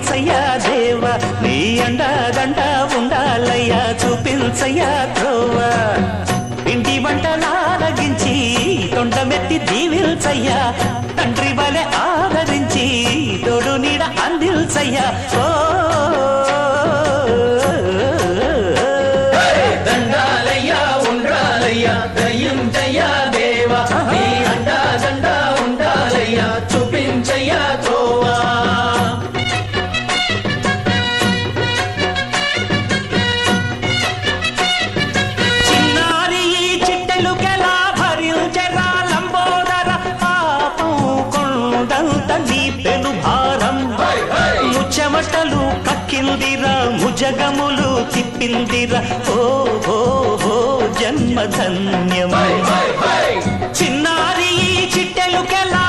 దీవించయ్యా దేవా నీ అండదండ ఉండాలయ్యా చూపించయ్యా త్రోవా ఇంటి వంటలారగించి తొండమెత్తి దీవించయ్యా తండ్రి వలె ఆదరించి తోడు నీడ అందిల్చయ్యా ఓ దండాలయ్యా ఉండాలయ్యా దయించయ్యా దేవా నీ అండదండ ఉండాలయ్యా చూపించయ్యా త్రోవా చిన్నారి ఈ చిట్టెలుకెలా భరించెరా లంబోదర పాపం కొండంత నీ పెను భారం ముచ్చమటలు కక్కిందిరా ముజగములు తిప్పిందిరా ఓ ఓ ఓ జన్మధన్యమై చిన్నారి ఈ చిట్టెలుకెలా